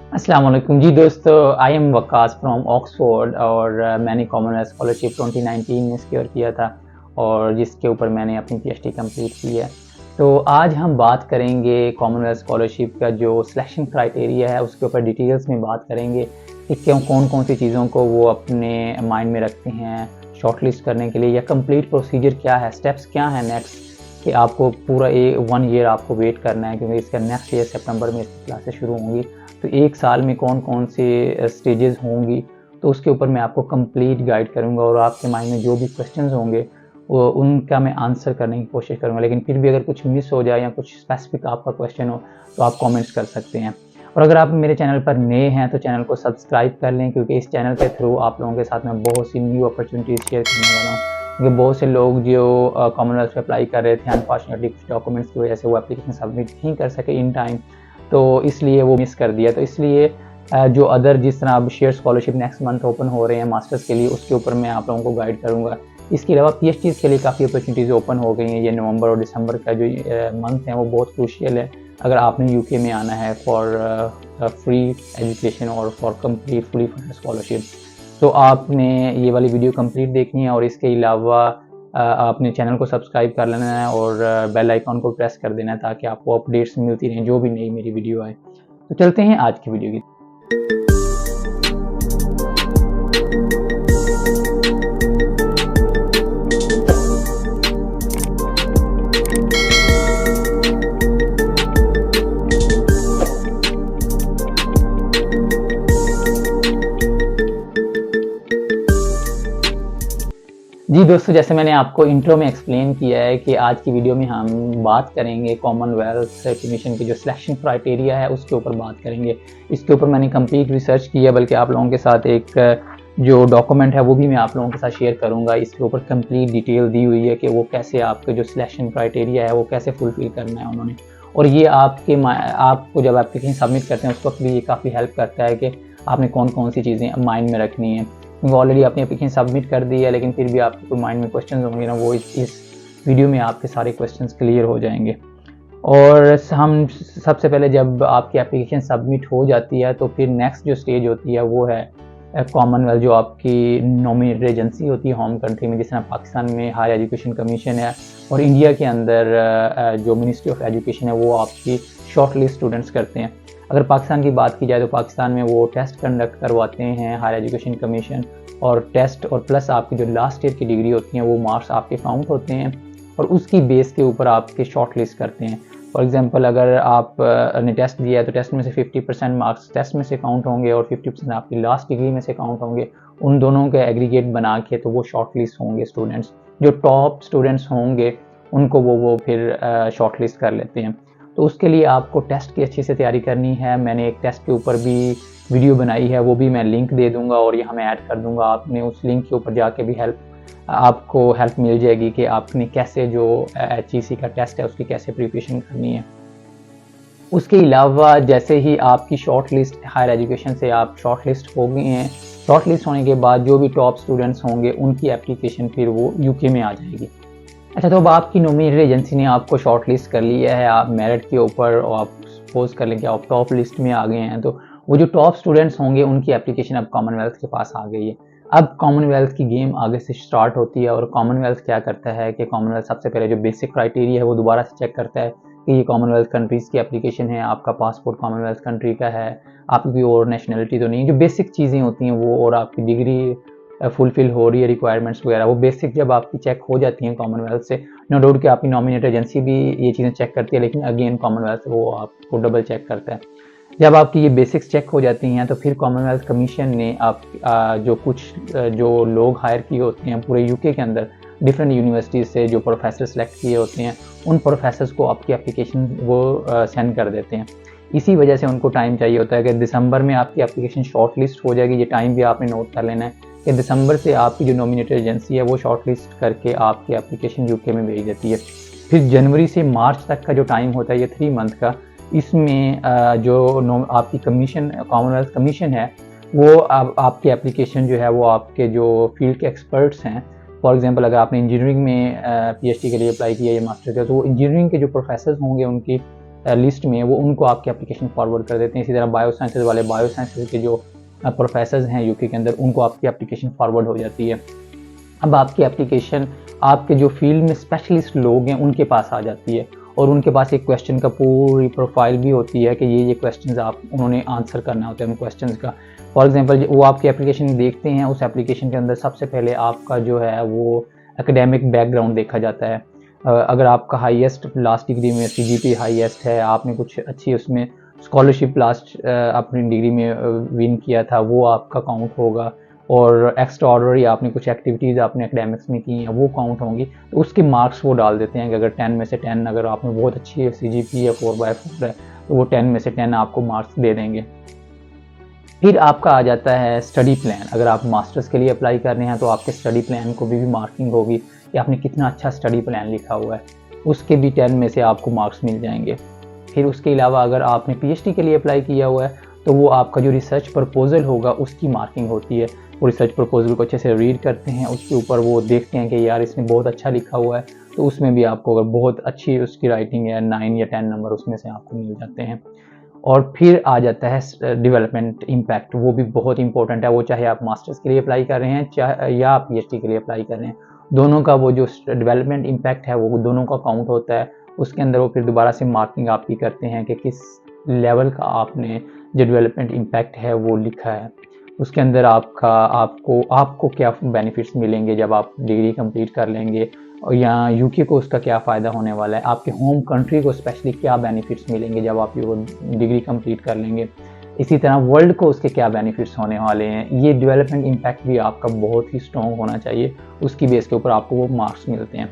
अस्सलाम वालेकुम जी दोस्तों, I am Waqas from Oxford और मैंने कॉमनवेल्थ स्कॉलरशिप 2019 में सिक्योर किया था और जिसके ऊपर मैंने अपनी पीएचडी कंप्लीट की है। तो आज हम बात करेंगे कॉमनवेल्थ स्कॉलरशिप का जो सिलेक्शन क्राइटेरिया है उसके ऊपर डिटेल्स में बात करेंगे कि क्यों कौन कौन सी चीज़ों को वो अपने माइंड में रखते हैं शॉर्टलिस्ट करने के लिए, या कंप्लीट प्रोसीजर क्या है, स्टेप्स क्या है नेक्स्ट, कि आपको पूरा 1 ईयर आपको वेट करना है क्योंकि इसका नेक्स्ट ईयर सितंबर में इसकी क्लासेस शुरू होंगी। तो 1 साल में कौन कौन से स्टेजेस होंगी, तो उसके ऊपर मैं आपको कंप्लीट गाइड करूंगा और आपके माइंड में जो भी क्वेश्चंस होंगे वो उनका मैं आंसर करने की कोशिश करूंगा। लेकिन फिर भी अगर कुछ मिस हो जाए या कुछ स्पेसिफिक आपका क्वेश्चन हो तो आप कमेंट्स कर सकते हैं। और अगर आप मेरे चैनल पर नए हैं तो चैनल को सब्सक्राइब कर लें, क्योंकि इस चैनल के थ्रू आप लोगों के साथ मैं बहुत सी न्यू अपॉर्चुनिटीज़ शेयर करने वाला हूँ। क्योंकि बहुत से लोग जो कॉमनवेल्थ में अप्लाई कर रहे थे, अनफॉर्चुनेटली कुछ डॉक्यूमेंट्स की वजह से वो एप्लीकेशन सबमिट नहीं कर सके इन टाइम, तो इसलिए वो मिस कर दिया। तो इसलिए जो अदर जिस तरह अब share scholarship next month open हो रहे हैं मास्टर्स के लिए, उसके ऊपर मैं आप लोगों को गाइड करूंगा। इसके अलावा पीएचडीज़ के लिए काफ़ी अपॉर्चुनिटीज़ ओपन हो गई हैं। ये नवंबर और दिसंबर का जो मंथ है वो बहुत क्रूशियल है अगर आपने यूके में आना है फॉर फ्री एजुकेशन और for complete fully funded scholarship. तो आपने ये वाली वीडियो कंप्लीट देखनी है और इसके अलावा आपने चैनल को सब्सक्राइब कर लेना है और बेल आइकॉन को प्रेस कर देना है ताकि आपको अपडेट्स मिलती रहें जो भी नई मेरी वीडियो आए। तो चलते हैं आज की वीडियो की। जी दोस्तों, जैसे मैंने आपको इंट्रो में एक्सप्लेन किया है कि आज की वीडियो में हम बात करेंगे कॉमनवेल्थ कमीशन की जो सिलेक्शन क्राइटेरिया है उसके ऊपर बात करेंगे। इसके ऊपर मैंने कंप्लीट रिसर्च की है, बल्कि आप लोगों के साथ एक जो डॉक्यूमेंट है वो भी मैं आप लोगों के साथ शेयर करूंगा। इसके ऊपर कंप्लीट डिटेल दी हुई है कि वो कैसे आपके जो सिलेक्शन क्राइटेरिया है वो कैसे फुलफिल करना है उन्होंने। और ये आपको जब एप्लीकेशन सबमिट करते हैं उस वक्त भी ये काफ़ी हेल्प करता है कि आपने कौन कौन सी चीज़ें माइंड में रखनी है। क्योंकि ऑलरेडी आपने एप्लीकेशन सबमिट कर दी है, लेकिन फिर भी आपके कोई माइंड में क्वेश्चंस होंगे ना, वो इस वीडियो में आपके सारे क्वेश्चंस क्लियर हो जाएंगे। और हम सबसे पहले जब आपकी एप्लीकेशन सबमिट हो जाती है तो फिर नेक्स्ट जो स्टेज होती है वो है कॉमनवेल्थ, जो आपकी नॉमिनेटेड एजेंसी होती है होम कंट्री में। जिस तरह पाकिस्तान में हायर एजुकेशन कमीशन है और इंडिया के अंदर जो मिनिस्ट्री ऑफ एजुकेशन है वो आपकी शॉर्ट लिस्ट स्टूडेंट्स करते हैं। अगर पाकिस्तान की बात की जाए तो पाकिस्तान में वो टेस्ट कंडक्ट करवाते हैं हायर एजुकेशन कमीशन, और टेस्ट और प्लस आपकी जो लास्ट ईयर की डिग्री होती है वो मार्क्स आपके काउंट होते हैं और उसकी बेस के ऊपर आपके शॉर्ट लिस्ट करते हैं। फॉर एग्जांपल अगर आप ने टेस्ट दिया है तो टेस्ट में से 50% मार्क्स टेस्ट में से काउंट होंगे और 50% आपकी लास्ट डिग्री में से काउंट होंगे। उन दोनों के एग्रीगेट बना के तो वो शॉर्ट लिस्ट होंगे स्टूडेंट्स। जो टॉप स्टूडेंट्स होंगे उनको वो फिर शॉर्ट लिस्ट कर लेते हैं। तो उसके लिए आपको टेस्ट की अच्छे से तैयारी करनी है। मैंने एक टेस्ट के ऊपर भी वीडियो बनाई है, वो भी मैं लिंक दे दूंगा और यहाँ मैं ऐड कर दूंगा। आपने उस लिंक के ऊपर जाके भी आपको हेल्प मिल जाएगी कि आपने कैसे जो HEC का टेस्ट है उसकी कैसे प्रिपरेशन करनी है। उसके अलावा जैसे ही आपकी शॉर्ट लिस्ट हायर एजुकेशन से आप शॉर्ट लिस्ट हो गई हैं, शॉर्ट लिस्ट होने के बाद जो भी टॉप स्टूडेंट्स होंगे उनकी एप्लीकेशन फिर वो यूके में आ जाएगी। अच्छा, तो अब आपकी नॉमिनेटेड एजेंसी ने आपको शॉर्ट लिस्ट कर लिया है आप मेरिट के ऊपर, और आप सपोज कर लें कि आप टॉप लिस्ट में आ गए हैं, तो वो जो टॉप स्टूडेंट्स होंगे उनकी एप्लीकेशन अब कॉमनवेल्थ के पास आ गई है। अब कॉमनवेल्थ की गेम आगे से स्टार्ट होती है और कॉमनवेल्थ क्या करता है कि कॉमनवेल्थ सबसे पहले जो बेसिक क्राइटेरिया है वो दोबारा से चेक करता है कि ये कॉमनवेल्थ कंट्रीज़ की एप्लीकेशन है, आपका पासपोर्ट कॉमनवेल्थ कंट्री का है, आपकी कोई और नेशनलिटी तो नहीं। जो बेसिक चीज़ें होती हैं वो, और आपकी डिग्री फुलफिल हो रही है, रिक्वायरमेंट्स वगैरह, वो बेसिक जब आपकी चेक हो जाती हैं कॉमनवेल्थ से, नो डाउट कि आपकी नॉमिनेटेड एजेंसी भी ये चीज़ें चेक करती है, लेकिन अगेन कॉमनवेल्थ वो आपको डबल चेक करता है। जब आपकी ये बेसिक्स चेक हो जाती हैं तो फिर कॉमनवेल्थ कमीशन ने आप जो कुछ जो लोग हायर किए होते हैं पूरे यूके के अंदर डिफरेंट यूनिवर्सिटीज़ से, जो प्रोफेसर सेलेक्ट किए होते हैं, उन प्रोफेसर्स को आपकी एप्लीकेशन वो सेंड कर देते हैं। इसी वजह से उनको टाइम चाहिए होता है कि दिसंबर में आपकी एप्लीकेशन शॉर्ट लिस्ट हो जाएगी। ये टाइम भी आपने नोट कर लेना है कि दिसंबर से आपकी जो नॉमिनेटेड एजेंसी है वो शॉर्ट लिस्ट करके आपकी एप्लीकेशन यूके में भेज देती है। फिर जनवरी से मार्च तक का जो टाइम होता है ये 3 मंथ का, इसमें जो आपकी कमीशन कॉमनवेल्थ कमीशन है वो आपकी एप्लीकेशन जो है वो आपके जो फील्ड के एक्सपर्ट्स हैं, फॉर एग्जांपल अगर आपने इंजीनियरिंग में पीएचडी के लिए अप्लाई किया या मास्टर किया, तो वो इंजीनियरिंग के जो प्रोफेसर होंगे उनकी लिस्ट में वो उनको आपकी एप्लीकेशन फॉरवर्ड कर देते हैं। इसी तरह बायोसाइंसेज वाले, बायोसाइंसेज के जो प्रोफेसर्स हैं यूके के अंदर, उनको आपकी एप्लीकेशन फॉरवर्ड हो जाती है। अब आपकी एप्लीकेशन आपके जो फील्ड में स्पेशलिस्ट लोग हैं उनके पास आ जाती है, और उनके पास एक क्वेश्चन का पूरी प्रोफाइल भी होती है कि ये क्वेश्चंस आप उन्होंने आंसर करना होता है उन क्वेश्चंस का। फॉर एग्जांपल वो आपकी एप्लीकेशन देखते हैं, उस एप्लीकेशन के अंदर सबसे पहले आपका जो है वो एकेडमिक बैकग्राउंड देखा जाता है। अगर आपका हाईएस्ट लास्ट डिग्री में सीजीपी हाईएस्ट है, आपने कुछ अच्छी उसमें स्कॉलरशिप लास्ट अपनी डिग्री में विन किया था, वो आपका काउंट होगा। और एक्स्ट्रा ऑर्डिनरी आपने कुछ एक्टिविटीज़ आपने एकेडमिक्स में की हैं वो काउंट होंगी, तो उसके मार्क्स वो डाल देते हैं कि अगर 10 में से 10, अगर आपने बहुत अच्छी है सीजीपी है 4/4 है, तो वो 10 में से 10 आपको मार्क्स दे देंगे। फिर आपका आ जाता है स्टडी प्लान। अगर आप मास्टर्स के लिए अप्लाई कर रहे हैं तो आपके स्टडी प्लान को भी मार्किंग होगी कि आपने कितना अच्छा स्टडी प्लान लिखा हुआ है, उसके भी 10 में से आपको मार्क्स मिल जाएंगे। फिर उसके अलावा अगर आपने पीएचडी के लिए अप्लाई किया हुआ है तो वो आपका जो रिसर्च प्रपोजल होगा उसकी मार्किंग होती है। वो रिसर्च प्रपोजल को अच्छे से रीड करते हैं, उसके ऊपर वो देखते हैं कि यार इसने बहुत अच्छा लिखा हुआ है, तो उसमें भी आपको अगर बहुत अच्छी उसकी राइटिंग है 9 या 10 नंबर उसमें से आपको मिल जाते हैं। और फिर आ जाता है डेवलपमेंट इम्पैक्ट, वो भी बहुत इंपॉर्टेंट है। वो चाहे आप मास्टर्स के लिए अप्लाई कर रहे हैं चाहे या आप पीएचडी के लिए अप्लाई कर रहे हैं, दोनों का वो जो डेवलपमेंट इम्पैक्ट है वो दोनों का काउंट होता है। उसके अंदर वो फिर दोबारा से मार्किंग आपकी करते हैं कि किस लेवल का आपने जो डेवलपमेंट इम्पैक्ट है वो लिखा है। उसके अंदर आपको क्या बेनिफिट्स मिलेंगे जब आप डिग्री कंप्लीट कर लेंगे, और यहाँ यूके को उसका क्या फ़ायदा होने वाला है, आपके होम कंट्री को स्पेशली क्या बेनिफिट्स मिलेंगे जब आप ये डिग्री कंप्लीट कर लेंगे, इसी तरह वर्ल्ड को उसके क्या बेनिफिट्स होने वाले हैं। ये डेवलपमेंट इम्पैक्ट भी आपका बहुत ही स्ट्रॉन्ग होना चाहिए, उसकी बेस के ऊपर आपको वो मार्क्स मिलते हैं।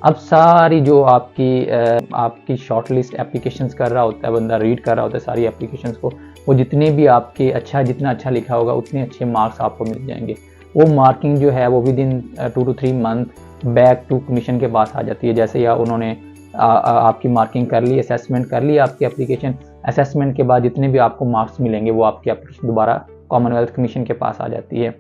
अब सारी जो आपकी शॉर्ट लिस्ट एप्लीकेशंस कर रहा होता है, बंदा रीड कर रहा होता है सारी एप्लीकेशंस को, वो जितने भी आपके जितना अच्छा लिखा होगा उतने अच्छे मार्क्स आपको मिल जाएंगे। वो मार्किंग जो है वो within 2 to 3 month back to commission के पास आ जाती है। जैसे या उन्होंने आपकी मार्किंग कर ली, असेसमेंट कर ली आपकी एप्लीकेशन, असेसमेंट के बाद जितने भी आपको मार्क्स मिलेंगे वो आपकी एप्लीकेशन दोबारा कॉमनवेल्थ कमीशन के पास आ जाती है।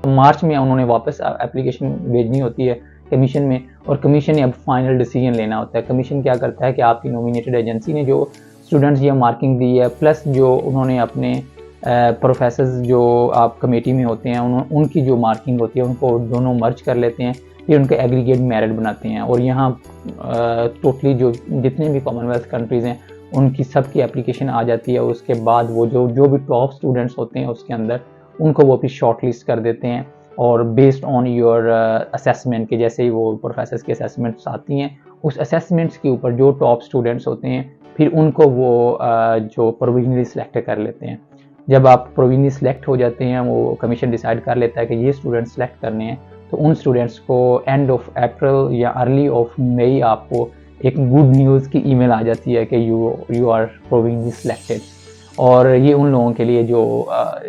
मार्च में उन्होंने वापस एप्लीकेशन भेजनी होती है कमीशन में, और कमीशन ने अब फाइनल डिसीजन लेना होता है। कमीशन क्या करता है कि आपकी नॉमिनेटेड एजेंसी ने जो स्टूडेंट्स ये मार्किंग दी है, प्लस जो उन्होंने अपने प्रोफेसर्स जो आप कमेटी में होते हैं उनकी जो मार्किंग होती है उनको दोनों मर्ज कर लेते हैं, फिर उनके एग्रीगेट मेरिट बनाते हैं। और यहाँ टोटली जो जितने भी कॉमनवेल्थ कंट्रीज़ हैं उनकी सबकी एप्लीकेशन आ जाती है। उसके बाद वो जो भी टॉप स्टूडेंट्स होते हैं उसके अंदर उनको वो फिर शॉर्ट लिस्ट कर देते हैं, और बेस्ड ऑन योर असेसमेंट के, जैसे ही वो प्रोफेसर्स की असेसमेंट्स आती हैं उस असेसमेंट्स के ऊपर जो टॉप स्टूडेंट्स होते हैं फिर उनको वो जो प्रोविजनली सिलेक्ट कर लेते हैं। जब आप प्रोविजनली सिलेक्ट हो जाते हैं, वो कमीशन डिसाइड कर लेता है कि ये स्टूडेंट्स सिलेक्ट करने हैं, तो उन स्टूडेंट्स को एंड ऑफ अप्रैल या अर्ली ऑफ मई आपको एक गुड न्यूज़ की ईमेल आ जाती है कि यू आर प्रोविजनली सिलेक्टेड। और ये उन लोगों के लिए जो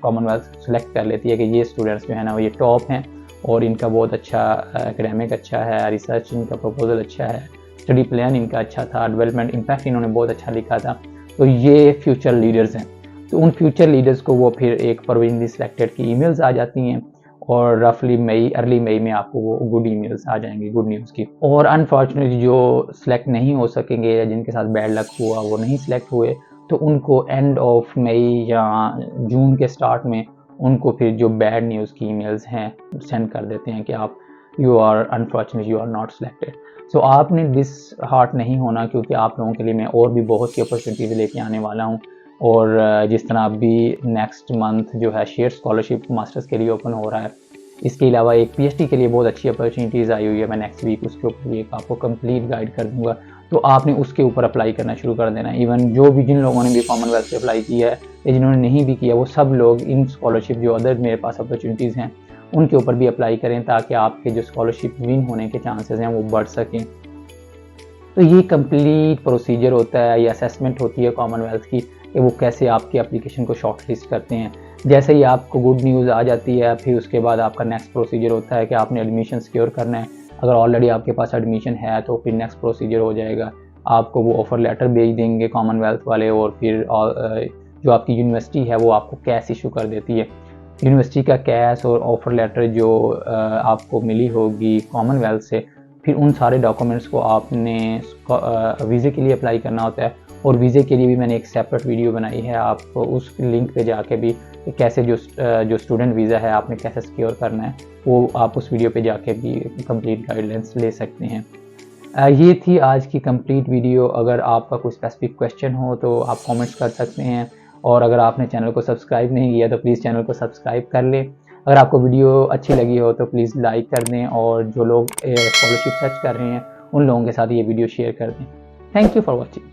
कॉमनवेल्थ सेलेक्ट कर लेती है कि ये स्टूडेंट्स जो है ना वो ये टॉप हैं और इनका बहुत अच्छा एकेडमिक अच्छा है, रिसर्च इनका प्रपोजल अच्छा है, स्टडी प्लान इनका अच्छा था, डेवलपमेंट इम्पैक्ट इन्होंने बहुत अच्छा लिखा था, तो ये फ्यूचर लीडर्स हैं। तो उन फ्यूचर लीडर्स को वो फिर एक प्रोविजनली सिलेक्टेड की ईमेल्स आ जाती हैं, और रफली अर्ली मई में आपको वो गुड ईमेल्स आ जाएंगी गुड न्यूज़ की। और अनफॉर्चुनेटली जो सिलेक्ट नहीं हो सकेंगे या जिनके साथ बैड लक हुआ वो नहीं सिलेक्ट हुए, तो उनको एंड ऑफ मई या जून के स्टार्ट में उनको फिर जो बैड न्यूज़ की ईमेल्स हैं सेंड कर देते हैं कि आप यू आर नॉट सिलेक्टेड। सो आपने डिसहार्ट नहीं होना, क्योंकि आप लोगों के लिए मैं और भी बहुत सी अपॉर्चुनिटीज़ लेके आने वाला हूँ। और जिस तरह अभी नेक्स्ट मंथ जो है शेयर स्कॉलरशिप मास्टर्स के लिए ओपन हो रहा है, इसके अलावा एक पीएचडी के लिए बहुत अच्छी अपॉर्चुनिटीज़ आई हुई है, मैं नेक्स्ट वीक उसके ऊपर भी एक आपको कंप्लीट गाइड कर दूंगा, तो आपने उसके ऊपर अप्लाई करना शुरू कर देना। इवन जो भी जिन लोगों ने भी कॉमनवेल्थ से अप्लाई किया है या जिन्होंने नहीं भी किया, वो सब लोग इन स्कॉलरशिप जो अदर मेरे पास अपॉर्चुनिटीज़ हैं उनके ऊपर भी अप्लाई करें, ताकि आपके जो स्कॉलरशिप विन होने के चांसेस हैं वो बढ़ सकें। तो ये कंप्लीट प्रोसीजर होता है, ये असेसमेंट होती है कॉमनवेल्थ की कि वो कैसे आपकी एप्लीकेशन को शॉर्ट लिस्ट करते हैं। जैसे ही आपको गुड न्यूज़ आ जाती है, फिर उसके बाद आपका नेक्स्ट प्रोसीजर होता है कि आपने एडमिशन सिक्योर करना है। अगर ऑलरेडी आपके पास एडमिशन है तो फिर नेक्स्ट प्रोसीजर हो जाएगा, आपको वो ऑफ़र लेटर भेज देंगे कॉमनवेल्थ वाले, और फिर जो आपकी यूनिवर्सिटी है वो आपको कैश इशू कर देती है। यूनिवर्सिटी का कैश और ऑफ़र लेटर जो आपको मिली होगी कॉमनवेल्थ से, फिर उन सारे डॉक्यूमेंट्स को आपने वीज़े के लिए अप्लाई करना होता है, और वीज़े के लिए भी मैंने एक सेपरेट वीडियो बनाई है। आप उस लिंक पे जाके भी कैसे जो स्टूडेंट वीज़ा है आपने कैसे सिक्योर करना है, वो आप उस वीडियो पे जाके भी कंप्लीट गाइडलाइंस ले सकते हैं। ये थी आज की कंप्लीट वीडियो। अगर आपका कोई स्पेसिफिक क्वेश्चन हो तो आप कमेंट्स कर सकते हैं, और अगर आपने चैनल को सब्सक्राइब नहीं किया तो प्लीज़ चैनल को सब्सक्राइब कर लें। अगर आपको वीडियो अच्छी लगी हो तो प्लीज़ लाइक कर दें, और जो लोग स्कॉलरशिप सर्च कर रहे हैं उन लोगों के साथ ये वीडियो शेयर कर दें। Thank you for watching.